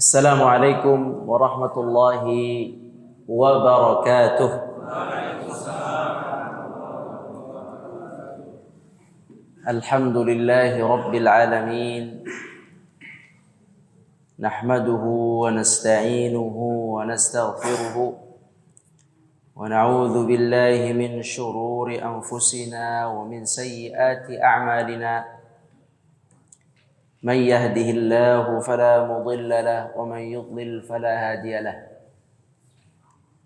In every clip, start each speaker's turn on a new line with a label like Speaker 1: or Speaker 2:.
Speaker 1: Assalamualaikum warahmatullahi wabarakatuh. Alhamdulillahi rabbil alamin. Nahmaduhu wa nasta'inuhu wa nastaghfiruhu wa na'udzu billahi min shururi anfusina wa min sayyiati a'malina. من يهده الله فلا مضل له ومن يضلل فلا هادي له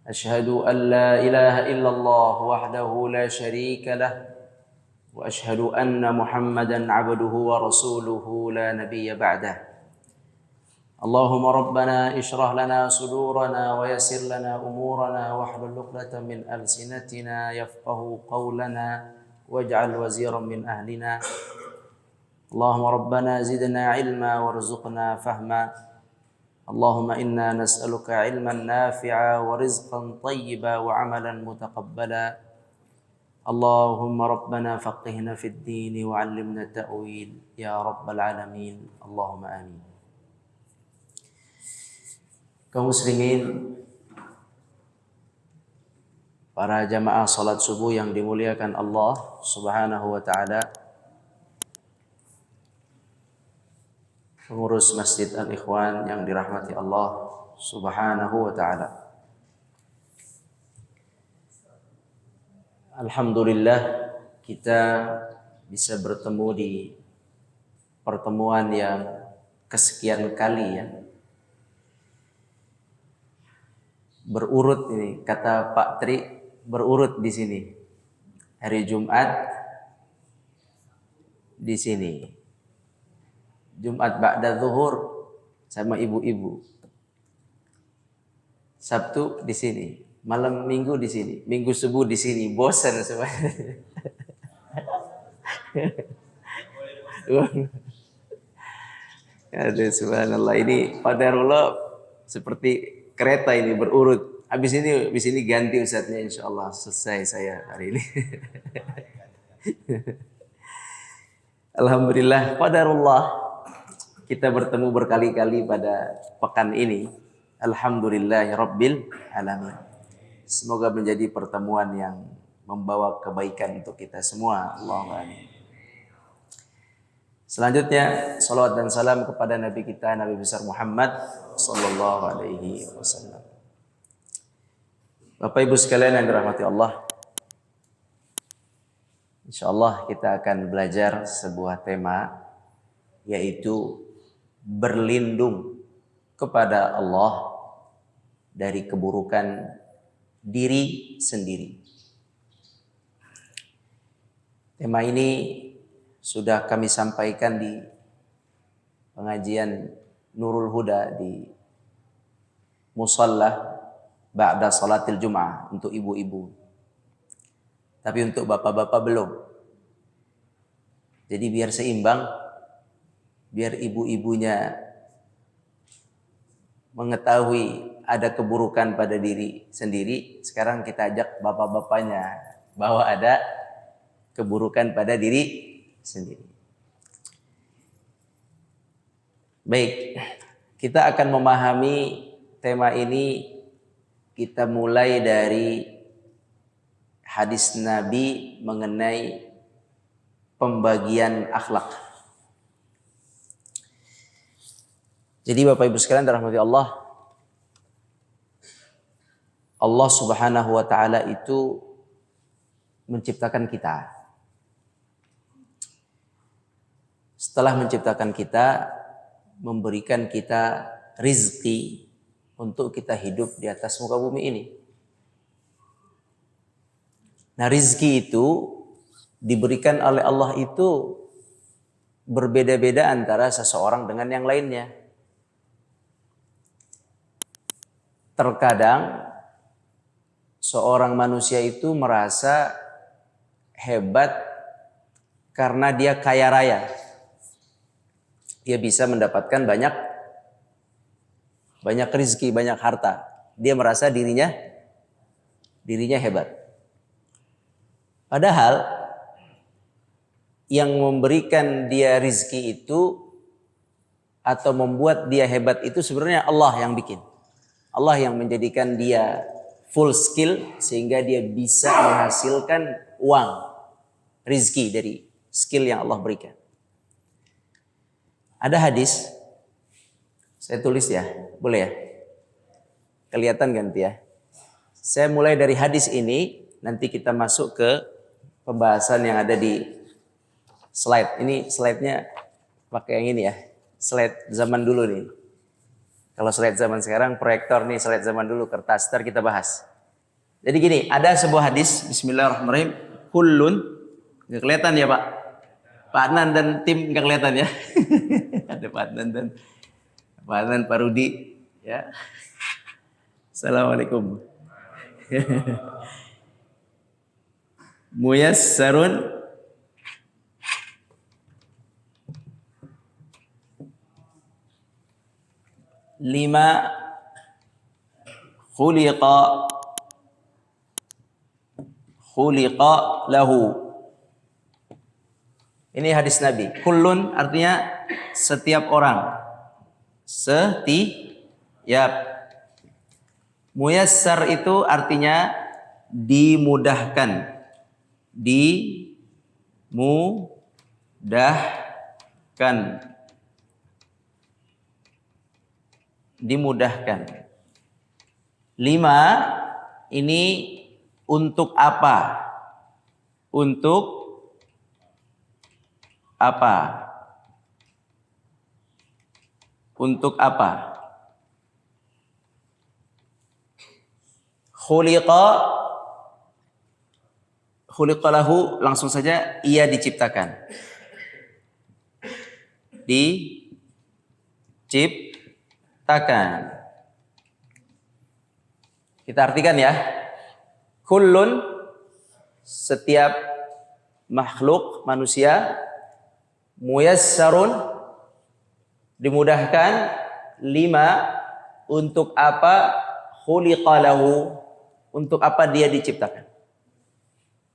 Speaker 1: أشهد أن لا إله إلا الله وحده لا شريك له وأشهد أن محمدا عبده ورسوله لا نبي بعده اللهم ربنا اشرح لنا صدورنا ويسر لنا أمورنا واحلل عقدة من ألسنتنا يفقه قولنا واجعل وزيرا من أهلنا اللهم ربنا زدنا علما وارزقنا فهما اللهم إنا نسألك علما نافعا ورزقا طيبا وعملا متقبلا اللهم ربنا فقهنا في الدين وعلمنا التأويل يا رب العالمين اللهم آمين. Kaum muslimin, para jamaah salat subuh yang dimuliakan Allah Subhanahu wa taala, pengurus Masjid Al-Ikhwan yang dirahmati Allah Subhanahu wa ta'ala. Alhamdulillah kita bisa bertemu di pertemuan yang kesekian kali ya. Berurut ini kata Pak Tri, berurut di sini. Hari Jumat di sini. Jumat ba'da zuhur sama ibu-ibu. Sabtu di sini, malam Minggu di sini, Minggu subuh di sini. Bosan semuanya. Aduh, subhanallah, ini qadarullah seperti kereta ini berurut. Habis ini ganti ustadznya, insyaallah selesai saya hari ini. Alhamdulillah qadarullah. Kita bertemu berkali-kali pada pekan ini. Alhamdulillahirabbil alamin. Semoga menjadi pertemuan yang membawa kebaikan untuk kita semua. Allahumma amin. Selanjutnya, salawat dan salam kepada Nabi kita, Nabi besar Muhammad sallallahu alaihi wasallam. Bapak Ibu sekalian yang dirahmati Allah, insyaallah kita akan belajar sebuah tema, yaitu berlindung kepada Allah dari keburukan diri sendiri. Tema ini sudah kami sampaikan di pengajian Nurul Huda di Musalla ba'da salatil Jum'ah untuk ibu-ibu. Tapi untuk bapak-bapak belum. Jadi biar seimbang, biar ibu-ibunya mengetahui ada keburukan pada diri sendiri. Sekarang kita ajak bapak-bapaknya bahwa ada keburukan pada diri sendiri. Baik, kita akan memahami tema ini. Kita mulai dari hadis Nabi mengenai pembagian akhlak. Jadi Bapak Ibu sekalian dirahmati Allah, Allah Subhanahu wa taala itu menciptakan kita. Setelah menciptakan kita, memberikan kita rizki untuk kita hidup di atas muka bumi ini. Nah, rizki itu diberikan oleh Allah itu berbeda-beda antara seseorang dengan yang lainnya. Terkadang seorang manusia itu merasa hebat karena dia kaya raya. Dia bisa mendapatkan banyak rezeki, banyak harta. Dia merasa dirinya hebat. Padahal yang memberikan dia rizki itu atau membuat dia hebat itu sebenarnya Allah yang bikin. Allah yang menjadikan dia full skill sehingga dia bisa menghasilkan uang, rizki dari skill yang Allah berikan. Ada hadis, saya tulis ya, boleh ya? Kelihatan kan ya? Saya mulai dari hadis ini, nanti kita masuk ke pembahasan yang ada di slide. Ini slide-nya pakai yang ini ya, slide zaman dulu nih. Kalau slide zaman sekarang proyektor nih, slide zaman dulu kertas, ntar kita bahas. Jadi gini, ada sebuah hadis, Bismillahirrahmanirrahim, kullun, nggak kelihatan ya Pak? Pak Adnan dan tim nggak kelihatan ya? Ada Pak Adnan dan Pak Adnan, Pak Rudi, ya. Assalamualaikum. Muyassarun lima khuliqa lahu. Ini hadis Nabi. Kullun artinya setiap orang. Setiap. Muyassar itu artinya dimudahkan. Dimudahkan. 5 ini untuk apa? Untuk apa? Untuk apa? Khuliqa lahu, langsung saja ia diciptakan. Diciptakan. Kita artikan ya. Kullun, setiap makhluk manusia, muyassarun, dimudahkan. 5 untuk apa? Khuliqa lahu, untuk apa dia diciptakan.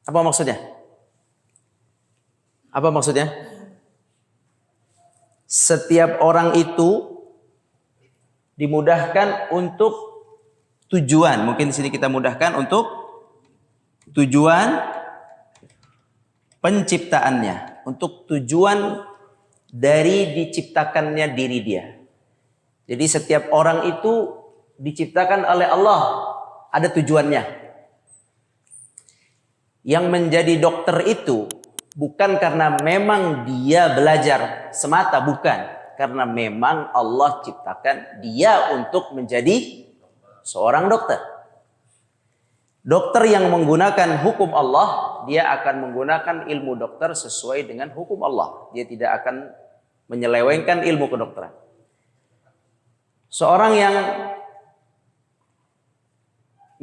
Speaker 1: Apa maksudnya? Apa maksudnya? Setiap orang itu dimudahkan untuk tujuan. Mungkin di sini kita mudahkan untuk tujuan penciptaannya, untuk tujuan dari diciptakannya diri dia. Jadi setiap orang itu diciptakan oleh Allah, ada tujuannya. Yang menjadi dokter itu bukan karena memang dia belajar semata, bukan. Karena memang Allah ciptakan dia untuk menjadi seorang dokter. Dokter yang menggunakan hukum Allah, dia akan menggunakan ilmu dokter sesuai dengan hukum Allah. Dia tidak akan menyelewengkan ilmu kedokteran. Seorang yang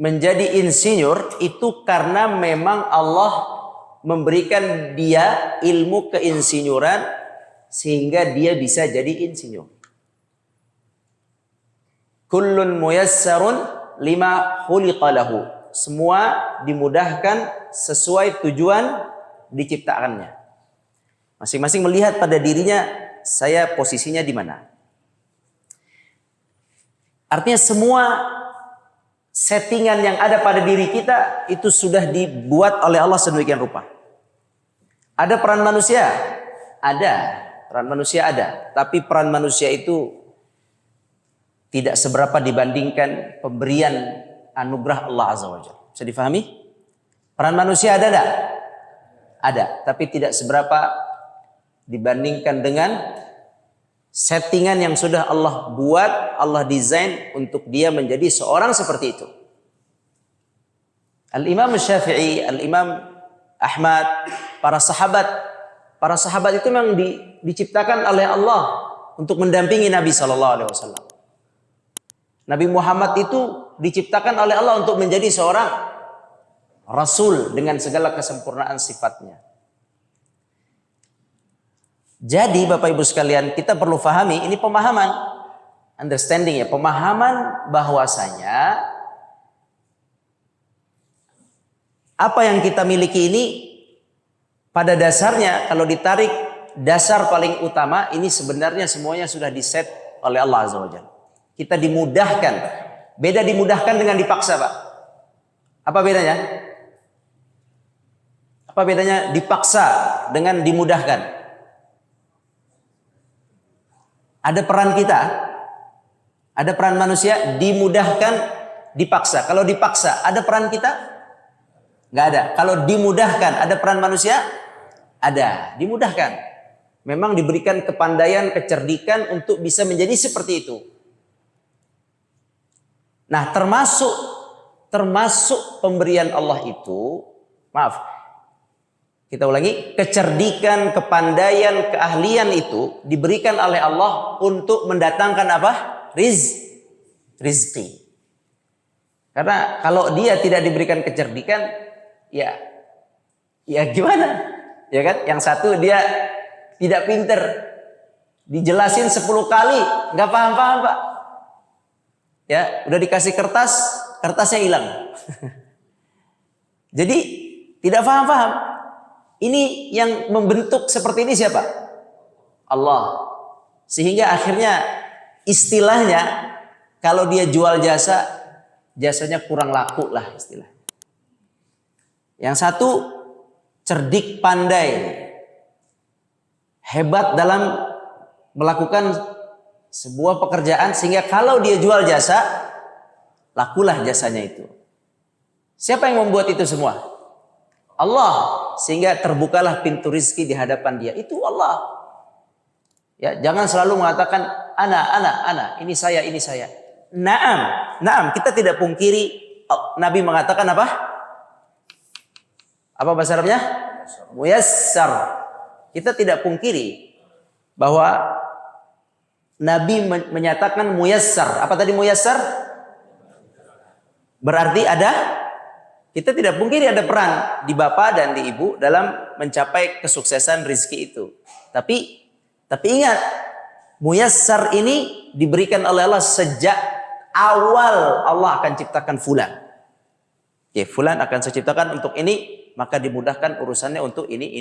Speaker 1: menjadi insinyur itu karena memang Allah memberikan dia ilmu keinsinyuran sehingga dia bisa jadi insinyur. Kullun muyassarun lima khuliqa lahu. Semua dimudahkan sesuai tujuan diciptakannya. Masing-masing melihat pada dirinya, saya posisinya di mana. Artinya semua settingan yang ada pada diri kita itu sudah dibuat oleh Allah sedemikian rupa. Ada peran manusia? Ada. Peran manusia ada. Tapi peran manusia itu tidak seberapa dibandingkan pemberian anugerah Allah Azza wa Jalla. Bisa difahami? Peran manusia ada enggak? Ada. Tapi tidak seberapa dibandingkan dengan settingan yang sudah Allah buat, Allah desain untuk dia menjadi seorang seperti itu. Al-Imam Syafi'i, Al-Imam Ahmad, para sahabat itu memang diciptakan oleh Allah untuk mendampingi Nabi SAW. Nabi Muhammad itu diciptakan oleh Allah untuk menjadi seorang Rasul dengan segala kesempurnaan sifatnya. Jadi Bapak Ibu sekalian, kita perlu fahami, ini pemahaman, understanding ya, pemahaman bahwasanya apa yang kita miliki ini pada dasarnya kalau ditarik dasar paling utama ini sebenarnya semuanya sudah diset oleh Allah Azza wa Jalla. Kita dimudahkan. Beda dimudahkan dengan dipaksa, Pak. Apa bedanya? Apa bedanya dipaksa dengan dimudahkan? Ada peran kita, ada peran manusia, dimudahkan, dipaksa. Kalau dipaksa, ada peran kita? Nggak ada. Kalau dimudahkan, ada peran manusia? Ada, dimudahkan. Memang diberikan kepandaian, kecerdikan untuk bisa menjadi seperti itu. Nah, termasuk pemberian Allah itu, maaf, kita ulangi, kecerdikan, kepandaian, keahlian itu diberikan oleh Allah untuk mendatangkan apa? Rizki. Karena kalau dia tidak diberikan kecerdikan, ya gimana? Ya kan? Yang satu dia tidak pinter, dijelasin 10 kali, nggak paham-paham, Pak. Ya, udah dikasih kertasnya hilang. Jadi tidak paham-paham. Ini yang membentuk seperti ini siapa? Allah. Sehingga akhirnya istilahnya kalau dia jual jasa, jasanya kurang laku lah istilahnya. Yang satu cerdik, pandai, hebat dalam melakukan sebuah pekerjaan sehingga kalau dia jual jasa, lakulah jasanya itu. Siapa yang membuat itu semua? Allah. Sehingga terbukalah pintu rizki di hadapan dia. Itu Allah. Ya, jangan selalu mengatakan ana, ini saya. Naam, kita tidak pungkiri Nabi mengatakan apa? Apa bahasa Arabnya? Muyassar. Kita tidak pungkiri bahwa Nabi menyatakan muyassar. Apa tadi muyassar? Berarti kita tidak pungkiri ada peran di bapak dan di ibu dalam mencapai kesuksesan rizki itu. Tapi ingat, muyassar ini diberikan oleh Allah sejak awal Allah akan ciptakan fulan. Oke, fulan akan saya ciptakan untuk ini, maka dimudahkan urusannya untuk ini.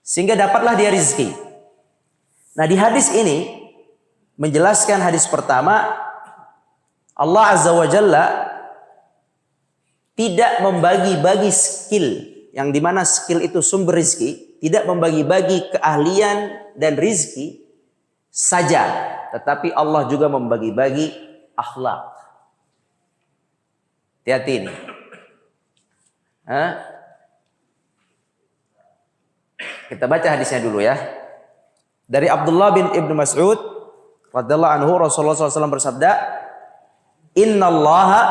Speaker 1: Sehingga dapatlah dia rizki. Nah, di hadis ini menjelaskan hadis pertama, Allah Azza wa Jalla tidak membagi-bagi skill, yang dimana skill itu sumber rizki, tidak membagi-bagi keahlian dan rizki saja, tetapi Allah juga membagi-bagi akhlak. Hati-hati ini. Kita baca hadisnya dulu ya. Dari Abdullah bin Ibnu Mas'ud radhiyallahu anhu, Rasulullah SAW bersabda, "Innallaha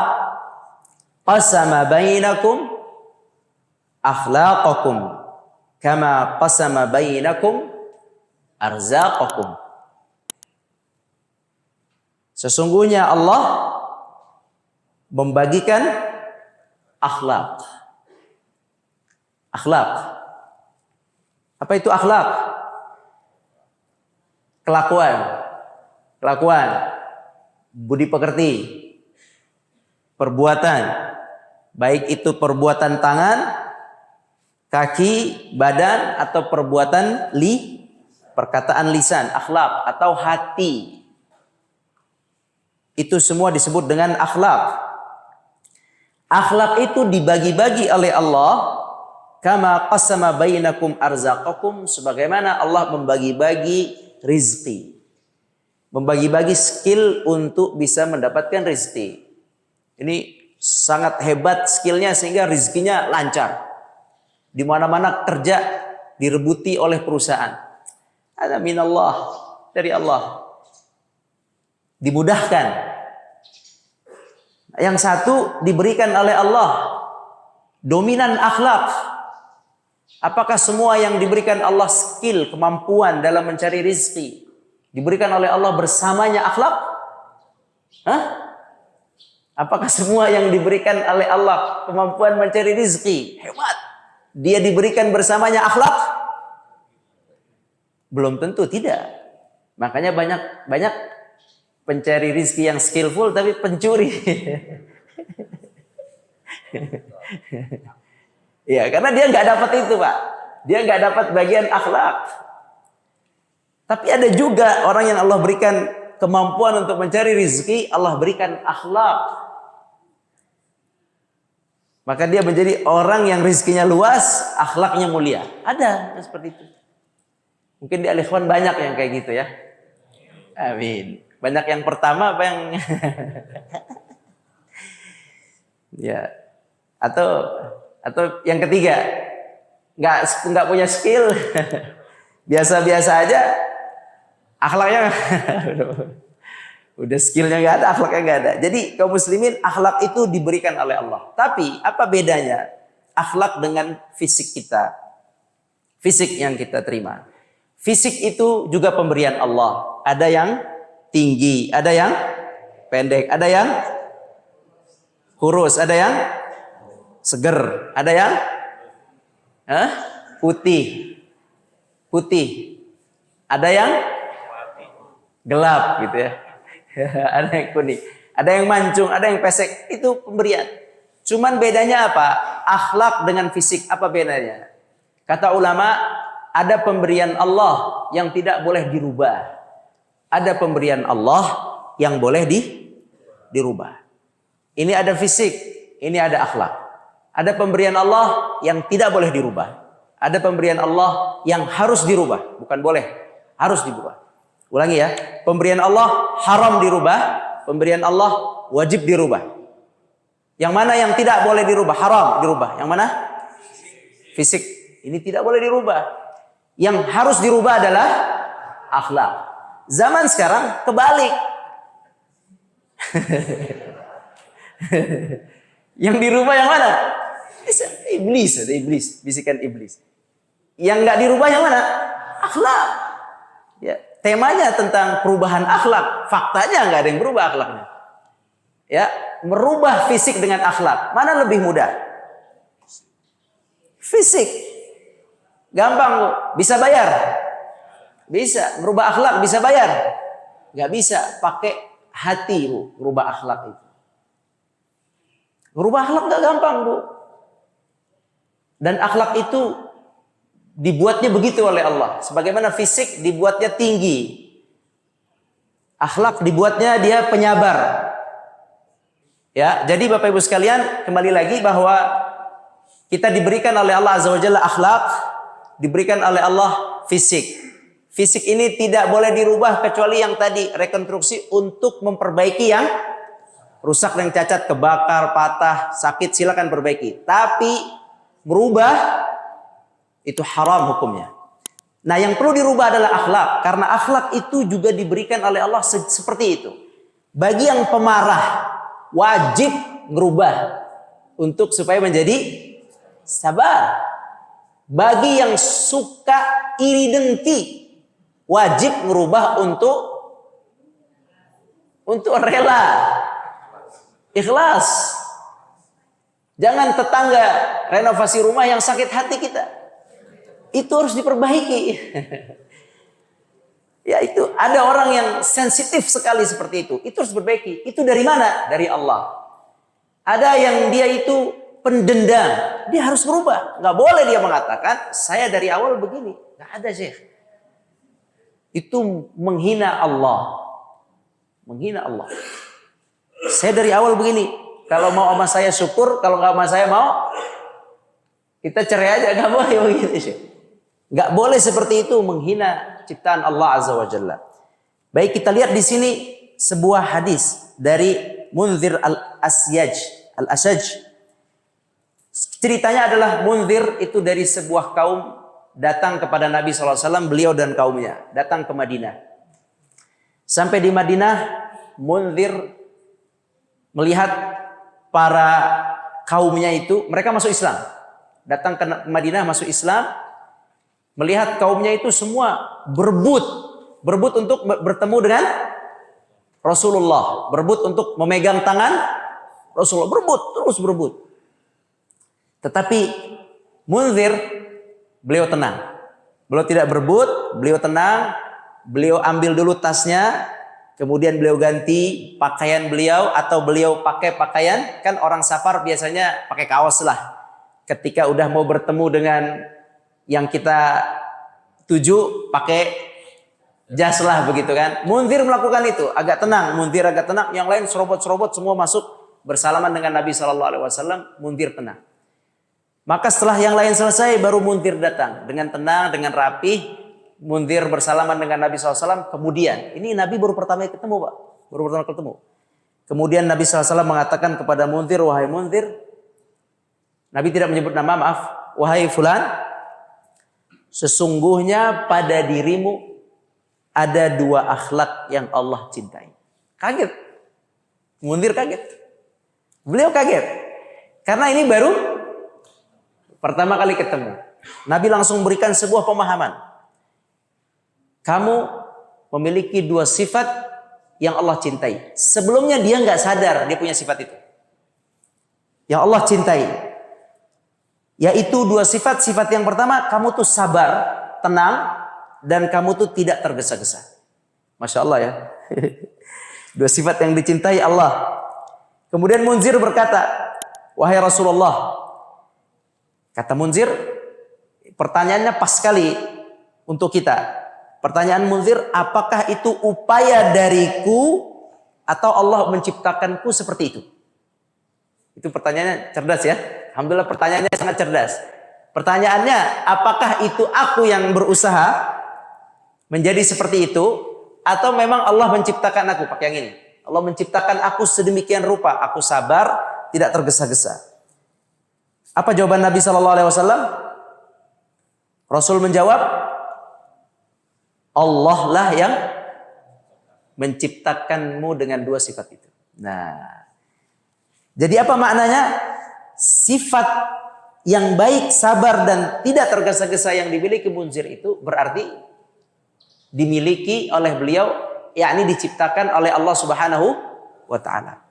Speaker 1: qasama bainakum akhlaqakum kama qasama bainakum arzaqakum." Sesungguhnya Allah membagikan akhlak. Akhlak. Apa itu akhlak? Kelakuan, budi pekerti, perbuatan, baik itu perbuatan tangan, kaki, badan, atau perbuatan perkataan lisan, akhlak atau hati. Itu semua disebut dengan akhlak. Akhlak itu dibagi-bagi oleh Allah, kama qasama bainakum arzaqakum, sebagaimana Allah membagi-bagi rizki, membagi-bagi skill untuk bisa mendapatkan rizki. Ini sangat hebat skillnya sehingga rizkinya lancar. Di mana-mana kerja direbuti oleh perusahaan. Ada minallah, dari Allah. Dimudahkan. Yang satu diberikan oleh Allah dominan akhlak. Apakah semua yang diberikan Allah skill, kemampuan dalam mencari rizki diberikan oleh Allah bersamanya akhlak? Apakah semua yang diberikan oleh Allah kemampuan mencari rizki hebat, dia diberikan bersamanya akhlak? Belum tentu, tidak. Makanya banyak pencari rizki yang skillful tapi pencuri. Ya, karena dia nggak dapat itu, Pak. Dia nggak dapat bagian akhlak. Tapi ada juga orang yang Allah berikan kemampuan untuk mencari rezeki, Allah berikan akhlak. Maka dia menjadi orang yang rezekinya luas, akhlaknya mulia. Ada seperti itu. Mungkin di Al-Ikhwan banyak yang kayak gitu ya. Amin. Banyak yang pertama apa yang ya. Atau yang ketiga, nggak punya skill, biasa-biasa aja, akhlaknya udah skillnya nggak ada, akhlaknya nggak ada. Jadi kaum muslimin, akhlak itu diberikan oleh Allah. Tapi apa bedanya akhlak dengan fisik kita? Fisik yang kita terima. Fisik itu juga pemberian Allah. Ada yang tinggi, ada yang pendek, ada yang kurus, ada yang seger, ada yang putih, ada yang gelap gitu ya. Ada yang kuning, ada yang mancung, ada yang pesek. Itu pemberian. Cuman bedanya apa? Akhlak dengan fisik, apa bedanya? Kata ulama, ada pemberian Allah yang tidak boleh dirubah. Ada pemberian Allah yang boleh dirubah. Ini ada fisik, ini ada akhlak. Ada pemberian Allah yang tidak boleh dirubah. Ada pemberian Allah yang harus dirubah, bukan boleh, harus dirubah. Ulangi ya, pemberian Allah haram dirubah, pemberian Allah wajib dirubah. Yang mana yang tidak boleh dirubah, haram dirubah. Yang mana? Fisik. Ini tidak boleh dirubah. Yang harus dirubah adalah akhlak. Zaman sekarang kebalik. Yang dirubah yang mana? Iblis, ada iblis, bisikan iblis. Yang nggak dirubah yang mana? Akhlak. Ya, temanya tentang perubahan akhlak. Faktanya nggak ada yang berubah akhlaknya. Ya, merubah fisik dengan akhlak, mana lebih mudah? Fisik, gampang Bu. Bisa bayar? Bisa. Merubah akhlak bisa bayar? Nggak bisa. Pakai hati Bu, merubah akhlak itu. Merubah akhlak nggak gampang Bu. Dan akhlak itu dibuatnya begitu oleh Allah. Sebagaimana fisik dibuatnya tinggi, akhlak dibuatnya dia penyabar. Ya, jadi Bapak Ibu sekalian, kembali lagi bahwa kita diberikan oleh Allah Azza wa Jalla akhlak, diberikan oleh Allah fisik. Fisik ini tidak boleh dirubah kecuali yang tadi, rekonstruksi untuk memperbaiki yang rusak dan cacat, kebakar, patah, sakit, silakan perbaiki. Tapi berubah itu haram hukumnya. Nah, yang perlu dirubah adalah akhlak, karena akhlak itu juga diberikan oleh Allah seperti itu. Bagi yang pemarah wajib merubah untuk supaya menjadi sabar. Bagi yang suka iri dengki wajib merubah untuk rela, ikhlas. Jangan tetangga renovasi rumah yang sakit hati kita. Itu harus diperbaiki. Ya, itu ada orang yang sensitif sekali seperti itu. Itu harus diperbaiki. Itu dari mana? Dari Allah. Ada yang dia itu pendendam. Dia harus berubah. Nggak boleh dia mengatakan, saya dari awal begini. Nggak ada, Syekh. Itu menghina Allah. Menghina Allah. Saya dari awal begini. Kalau mau sama saya syukur, kalau nggak sama saya mau, kita cerai aja. Nggak boleh begitu, Syekh. Nggak boleh seperti itu menghina ciptaan Allah Azza wa Jalla. Baik, kita lihat di sini sebuah hadis dari Munzir al-Asaj. Ceritanya adalah Munzir itu dari sebuah kaum datang kepada Nabi SAW, beliau dan kaumnya datang ke Madinah. Sampai di Madinah, Munzir melihat para kaumnya itu, mereka masuk Islam. Datang ke Madinah masuk Islam, melihat kaumnya itu semua berebut untuk bertemu dengan Rasulullah, berebut untuk memegang tangan Rasulullah, terus berebut. Tetapi Munzir, beliau tenang. Beliau tidak berebut, beliau tenang, beliau ambil dulu tasnya, kemudian beliau ganti pakaian beliau, atau beliau pakai pakaian, kan orang safar biasanya pakai kaos lah. Ketika udah mau bertemu dengan yang kita tuju pakai jas lah begitu kan. Munzir melakukan itu, agak tenang, Munzir agak tenang, yang lain serobot-serobot semua masuk bersalaman dengan Nabi SAW. Munzir tenang. Maka setelah yang lain selesai, baru Munzir datang dengan tenang, dengan rapih. Munzir bersalaman dengan Nabi SAW. Kemudian, ini Nabi baru pertama ketemu, Pak. Baru pertama ketemu. Kemudian Nabi SAW mengatakan kepada Munzir, wahai Munzir, Nabi tidak menyebut nama, maaf, wahai fulan, sesungguhnya pada dirimu ada 2 akhlak yang Allah cintai. Kaget. Munzir kaget. Beliau kaget. Karena ini baru pertama kali ketemu. Nabi langsung berikan sebuah pemahaman. Kamu memiliki 2 sifat yang Allah cintai. Sebelumnya dia nggak sadar dia punya sifat itu. Yang Allah cintai. Yaitu 2 sifat. Sifat yang pertama, kamu tuh sabar, tenang, dan kamu tuh tidak tergesa-gesa. Masya Allah ya. 2 sifat yang dicintai Allah. Kemudian Munzir berkata, wahai Rasulullah. Kata Munzir, pertanyaannya pas sekali untuk kita. Pertanyaan Munzir, apakah itu upaya dariku atau Allah menciptakanku seperti itu? Itu pertanyaannya cerdas ya. Alhamdulillah pertanyaannya sangat cerdas. Pertanyaannya, apakah itu aku yang berusaha menjadi seperti itu atau memang Allah menciptakan aku? Pakai yang ini. Allah menciptakan aku sedemikian rupa, aku sabar, tidak tergesa-gesa. Apa jawaban Nabi SAW? Rasul menjawab, Allah lah yang menciptakanmu dengan 2 sifat itu. Nah, jadi apa maknanya? Sifat yang baik, sabar dan tidak tergesa-gesa yang dimiliki Munzir itu berarti dimiliki oleh beliau, yakni diciptakan oleh Allah Subhanahu wa taala.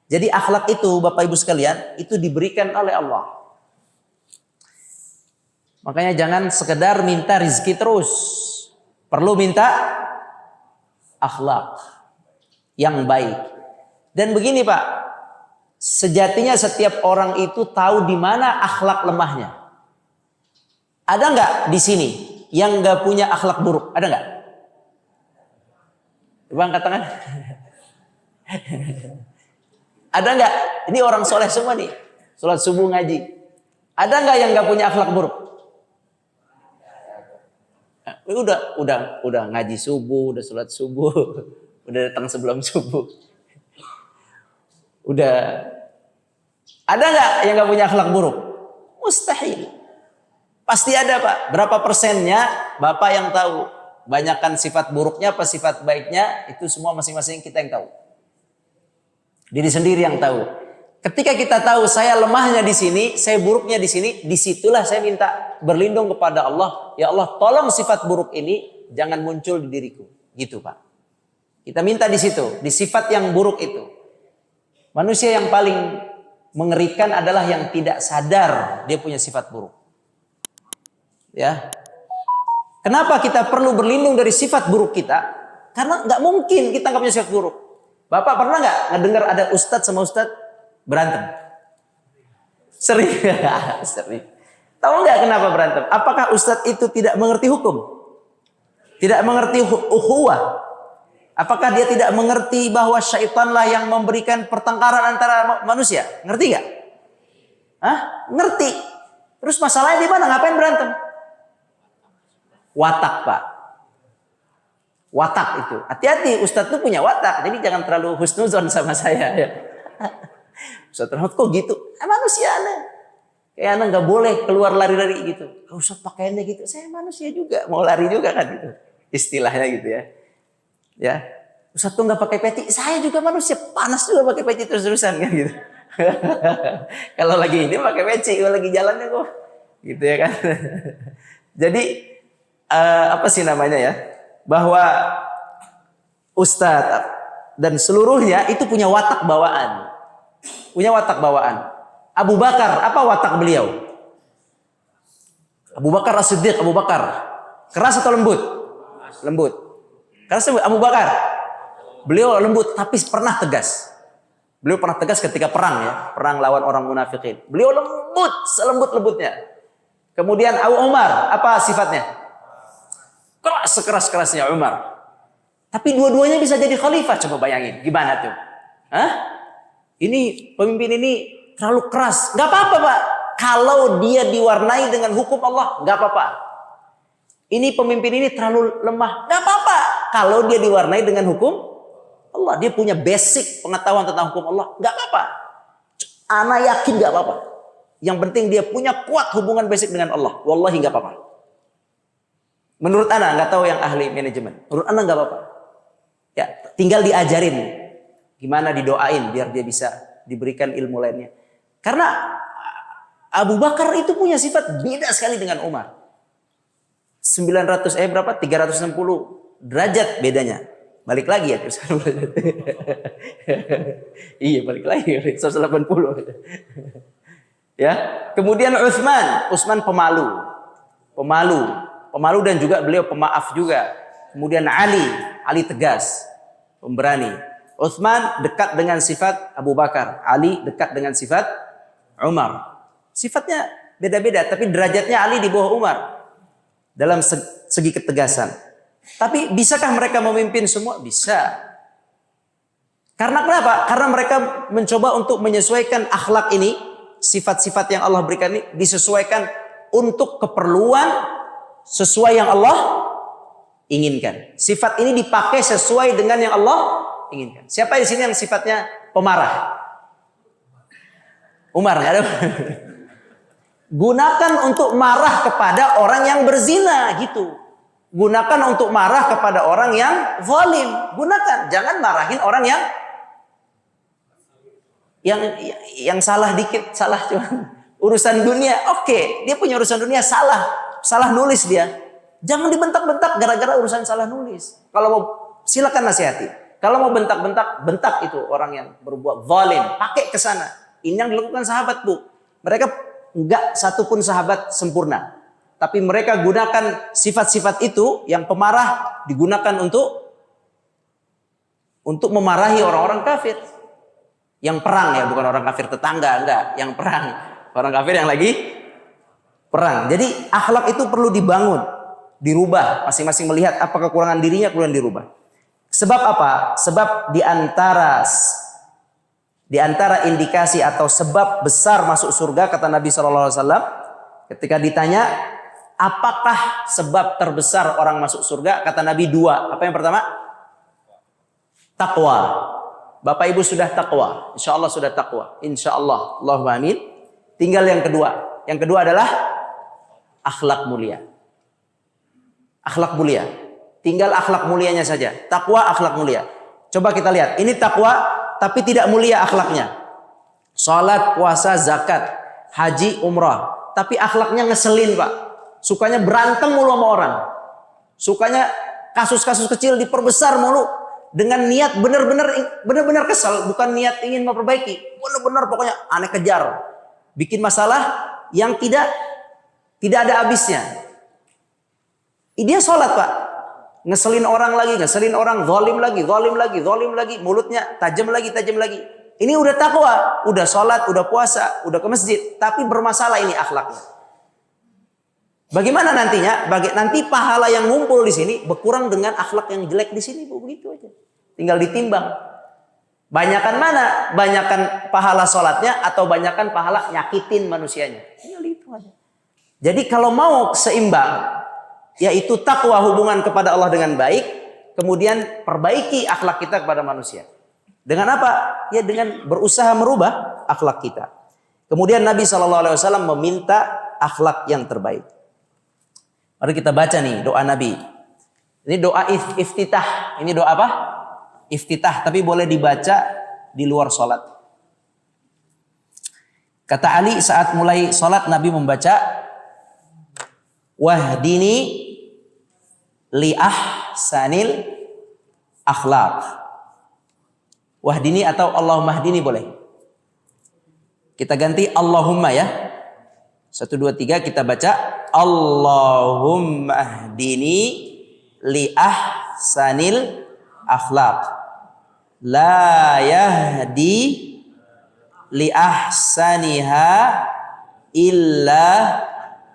Speaker 1: Jadi akhlak itu Bapak Ibu sekalian, itu diberikan oleh Allah. Makanya jangan sekedar minta rizki terus. Perlu minta akhlak yang baik. Dan begini Pak, sejatinya setiap orang itu tahu di mana akhlak lemahnya. Ada nggak di sini yang nggak punya akhlak buruk? Ada nggak? Coba angkat tangan. Ada nggak? Ini orang soleh semua nih. Sholat subuh ngaji. Ada nggak yang nggak punya akhlak buruk? Udah ngaji subuh, udah sholat subuh, udah datang sebelum subuh. Udah. Ada nggak yang nggak punya akhlak buruk? Mustahil. Pasti ada Pak. Berapa persennya Bapak yang tahu? Banyakkan sifat buruknya apa sifat baiknya, itu semua masing-masing kita yang tahu. Diri sendiri yang tahu. Ketika kita tahu saya lemahnya di sini, saya buruknya di sini, disitulah saya minta berlindung kepada Allah. Ya Allah, tolong sifat buruk ini jangan muncul di diriku. Gitu Pak. Kita minta di situ, di sifat yang buruk itu. Manusia yang paling mengerikan adalah yang tidak sadar dia punya sifat buruk. Ya. Kenapa kita perlu berlindung dari sifat buruk kita? Karena nggak mungkin kita nggak punya sifat buruk. Bapak pernah nggak ngedengar ada ustadz sama ustadz berantem? Sering. Sering. Tahu nggak kenapa berantem? Apakah ustadz itu tidak mengerti hukum? Tidak mengerti ukhuwah? Apakah dia tidak mengerti bahwa syaitanlah yang memberikan pertengkaran antara manusia? Ngerti nggak? Hah? Ngerti. Terus masalahnya di mana? Ngapain berantem? Watak Pak. Watak itu. Hati-hati, ustadz itu punya watak. Jadi jangan terlalu husnuzon sama saya. Ya. Ustadz Rahmat kok gitu? Manusia aneh. Kayak anak nggak boleh keluar lari-lari gitu. Ustadz pakaiannya gitu. Saya manusia juga. Mau lari juga kan gitu. Istilahnya gitu ya. Ya. Ustadz tuh nggak pakai peci. Saya juga manusia. Panas juga pakai peci terus-terusan kan gitu. Kalau lagi ini pakai peci. Kalau lagi jalannya kok. Gitu ya kan. Jadi apa sih namanya ya? Bahwa ustadz dan seluruhnya itu punya watak bawaan. Punya watak bawaan. Abu Bakar, apa watak beliau? Abu Bakar As-Siddiq, Abu Bakar. Keras atau lembut? Lembut. Keras Abu Bakar. Beliau lembut tapi pernah tegas. Beliau pernah tegas ketika perang ya. Perang lawan orang munafikin. Beliau lembut, selembut-lembutnya. Kemudian Abu Umar, apa sifatnya? Keras, sekeras-kerasnya Umar. Tapi dua-duanya bisa jadi khalifah, coba bayangin. Gimana tuh? Hah? Ini pemimpin ini terlalu keras. Gak apa-apa Pak. Kalau dia diwarnai dengan hukum Allah, gak apa-apa. Ini pemimpin ini terlalu lemah. Gak apa-apa. Kalau dia diwarnai dengan hukum Allah. Dia punya basic pengetahuan tentang hukum Allah. Gak apa-apa. Ana yakin gak apa-apa. Yang penting dia punya kuat hubungan basic dengan Allah. Wallahi gak apa-apa. Menurut ana, gak tahu yang ahli manajemen. Menurut ana gak apa-apa. Ya, tinggal diajarin. Gimana didoain biar dia bisa diberikan ilmu lainnya. Karena Abu Bakar itu punya sifat beda sekali dengan Umar. 360 derajat bedanya. Balik lagi ya. Iya balik lagi. 180. Ya. Kemudian Utsman pemalu dan juga beliau pemaaf juga. Kemudian Ali tegas, pemberani. Utsman dekat dengan sifat Abu Bakar, Ali dekat dengan sifat Umar. Sifatnya beda-beda, tapi derajatnya Ali di bawah Umar dalam segi ketegasan. Tapi bisakah mereka memimpin semua? Bisa. Karena kenapa? Karena mereka mencoba untuk menyesuaikan akhlak ini, sifat-sifat yang Allah berikan ini disesuaikan untuk keperluan sesuai yang Allah inginkan. Sifat ini dipakai sesuai dengan yang Allah inginkan. Siapa di sini yang sifatnya pemarah? Umar, nggak ada. Gunakan untuk marah kepada orang yang berzina, gitu. Gunakan untuk marah kepada orang yang zalim. Gunakan, jangan marahin orang yang salah dikit, salah cuma urusan dunia. Oke, dia punya urusan dunia salah nulis dia. Jangan dibentak-bentak gara-gara urusan salah nulis. Kalau mau silakan nasihati. Kalau mau bentak itu orang yang berbuat zalim, pakai ke sana. Ini yang dilakukan sahabat, Bu. Mereka enggak satupun sahabat sempurna. Tapi mereka gunakan sifat-sifat itu yang pemarah digunakan untuk memarahi orang-orang kafir. Yang perang ya, bukan orang kafir tetangga, enggak, yang perang. Orang kafir yang lagi perang. Jadi akhlak itu perlu dibangun, dirubah, masing-masing melihat apa kekurangan dirinya kemudian dirubah. Sebab apa? Sebab di antara indikasi atau sebab besar masuk surga kata Nabi SAW ketika ditanya apakah sebab terbesar orang masuk surga, kata Nabi 2. Apa yang pertama? Takwa. Bapak Ibu sudah takwa, insya Allah sudah takwa, insya Allah, Allahumma amin. Tinggal yang kedua. Yang kedua adalah akhlak mulia. Akhlak mulia. Tinggal akhlak mulianya saja. Takwa, akhlak mulia. Coba kita lihat. Ini takwa tapi tidak mulia akhlaknya. Salat, puasa, zakat, haji, umrah. Tapi akhlaknya ngeselin, Pak. Sukanya berantem mulu sama orang. Sukanya kasus-kasus kecil diperbesar mulu. Dengan niat benar-benar kesal. Bukan niat ingin memperbaiki. Benar-benar pokoknya aneh kejar. Bikin masalah yang tidak ada habisnya. Dia sholat, Pak. Ngeselin orang lagi, ngeselin orang, zalim lagi, mulutnya tajam lagi. Ini udah takwa, udah sholat, udah puasa, udah ke masjid, tapi bermasalah ini akhlaknya. Bagaimana nantinya? Nanti pahala yang ngumpul di sini berkurang dengan akhlak yang jelek di sini, Bu, begitu aja. Tinggal ditimbang. Banyakan mana? Banyakan pahala sholatnya atau banyakan pahala nyakitin manusianya? Tinggal itu aja. Jadi kalau mau seimbang, yaitu takwa hubungan kepada Allah dengan baik, kemudian perbaiki akhlak kita kepada manusia. Dengan apa? Ya dengan berusaha merubah akhlak kita. Kemudian Nabi SAW meminta akhlak yang terbaik. Mari kita baca nih doa Nabi. Ini doa iftitah. Ini doa apa? Iftitah, tapi boleh dibaca di luar sholat. Kata Ali saat mulai sholat, Nabi membaca wahdini li ahsanil akhlaq. Wahdini atau Allahumma hdini boleh. Kita ganti Allahumma ya. 1, 2, 3 kita baca Allahumma hdini li ahsanil akhlaq. La yahdi li ahsaniha illa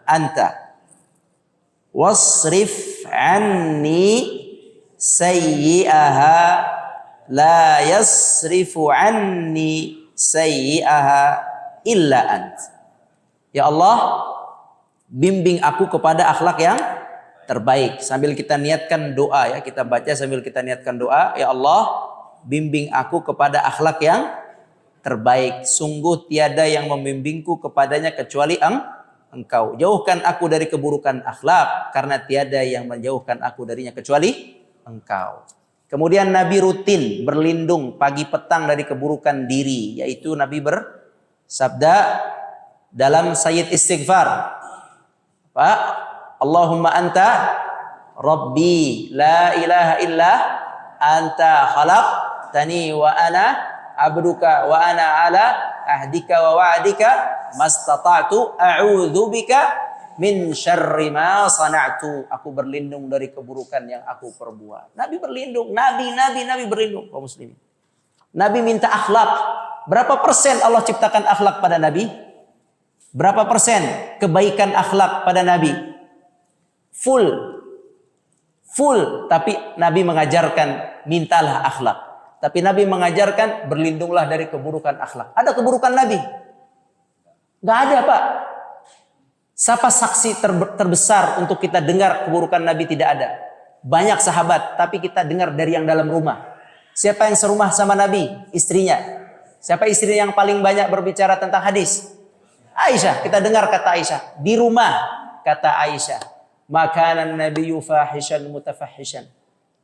Speaker 1: anta wasrif anni sayyi'aha la yasrifu anni sayyi'aha illa ant. Ya Allah, bimbing aku kepada akhlak yang terbaik. Sambil kita niatkan doa ya, kita baca sambil kita niatkan doa. Ya Allah, bimbing aku kepada akhlak yang terbaik. Sungguh tiada yang membimbingku kepadanya kecuali Engkau. Jauhkan aku dari keburukan akhlak, karena tiada yang menjauhkan aku darinya kecuali Engkau. Kemudian Nabi rutin berlindung pagi petang dari keburukan diri, yaitu Nabi bersabda dalam Sayyid Istighfar, Pak, Allahumma anta Rabbi la ilaha illa anta khalaqtani wa ana abduka wa ana ala ahdika wa wa'dika mastata'tu a'udzu bika min syarri ma sana'tu. Aku berlindung dari keburukan yang aku perbuat. Nabi berlindung, nabi berlindung, kaum muslimin. Nabi minta akhlak. Berapa persen Allah ciptakan akhlak pada Nabi? Berapa persen kebaikan akhlak pada Nabi? Full. Tapi Nabi mengajarkan mintalah akhlak. Tapi Nabi mengajarkan berlindunglah dari keburukan akhlak. Ada keburukan Nabi? Gak ada, Pak. Siapa saksi terbesar untuk kita dengar keburukan Nabi? Tidak ada. Banyak sahabat, tapi kita dengar dari yang dalam rumah. Siapa yang serumah sama Nabi? Istrinya. Siapa istri yang paling banyak berbicara tentang hadis? Aisyah. Kita dengar kata Aisyah. Di rumah, kata Aisyah, makanan nabiyyu fahishan mutafahishan.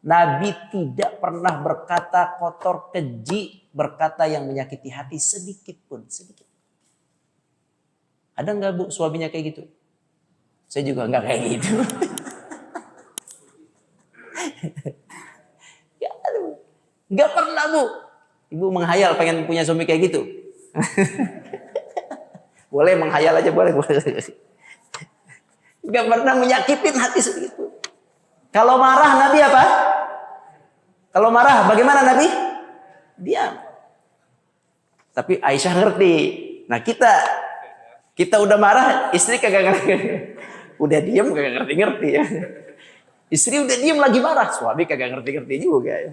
Speaker 1: Nabi tidak pernah berkata kotor, keji, berkata yang menyakiti hati sedikit pun, sedikit. Ada nggak Bu suaminya kayak gitu? Saya juga nggak kayak gitu. Nggak pernah Bu. Ibu menghayal pengen punya suami kayak gitu. Boleh menghayal aja, boleh. Nggak pernah menyakitin hati sedikit pun. Kalau marah Nabi apa? Kalau marah bagaimana Nabi? Diam. Tapi Aisyah ngerti. Nah kita udah marah, istri kagak ngerti. Udah diam kagak ngerti-ngerti ya. Istri udah diam lagi marah, suami kagak ngerti-ngerti juga ya.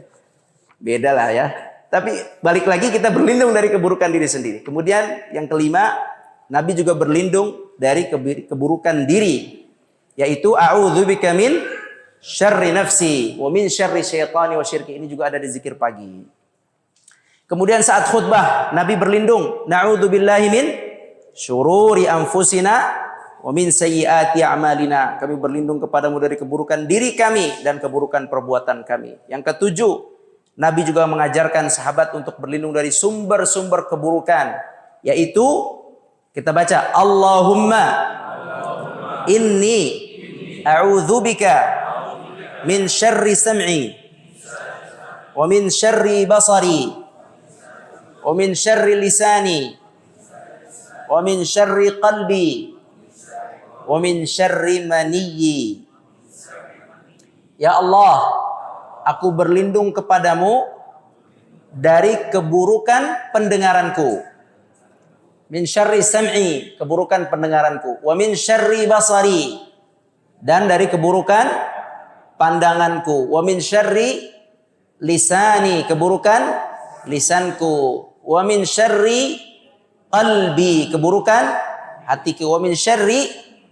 Speaker 1: Beda lah ya. Tapi balik lagi kita berlindung dari keburukan diri sendiri. Kemudian yang kelima, Nabi juga berlindung dari keburukan diri, yaitu a'udzubika min syarri nafsi wa min syarri syaitani wa syirki. Ini juga ada di zikir pagi. Kemudian saat khutbah Nabi berlindung, na'udzubillahi min syururi anfusina wa min sayyiati a'malina. Kami berlindung kepadamu dari keburukan diri kami dan keburukan perbuatan kami. Yang ketujuh, Nabi juga mengajarkan sahabat untuk berlindung dari sumber-sumber keburukan, yaitu kita baca Allahumma inni a'udzubika min syarri sam'i wa min syarri basari wa min syarri lisani wa min syarri qalbi wa min syarri maniyyi. Ya Allah, aku berlindung kepadamu dari keburukan pendengaranku. Min syarri sam'i, keburukan pendengaranku. Wa min syarri basari, dan dari keburukan pandanganku. Wa min syarri lisani, keburukan lisanku. Wa min syarri qalbi, keburukan hatiku. Wa min syarri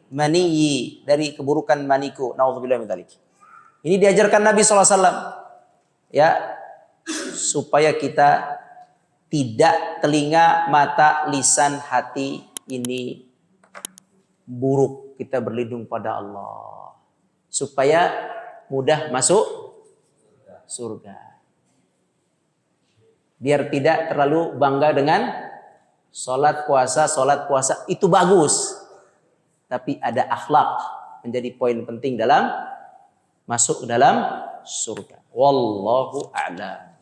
Speaker 1: maniyyi, dari keburukan maniku. Nauzubillahi min dzalik. Ini diajarkan Nabi SAW ya, supaya kita tidak telinga, mata, lisan, hati ini buruk. Kita berlindung pada Allah supaya mudah masuk surga. Biar tidak terlalu bangga dengan sholat puasa itu bagus, tapi ada akhlak menjadi poin penting dalam masuk dalam surga. Wallahu a'lam.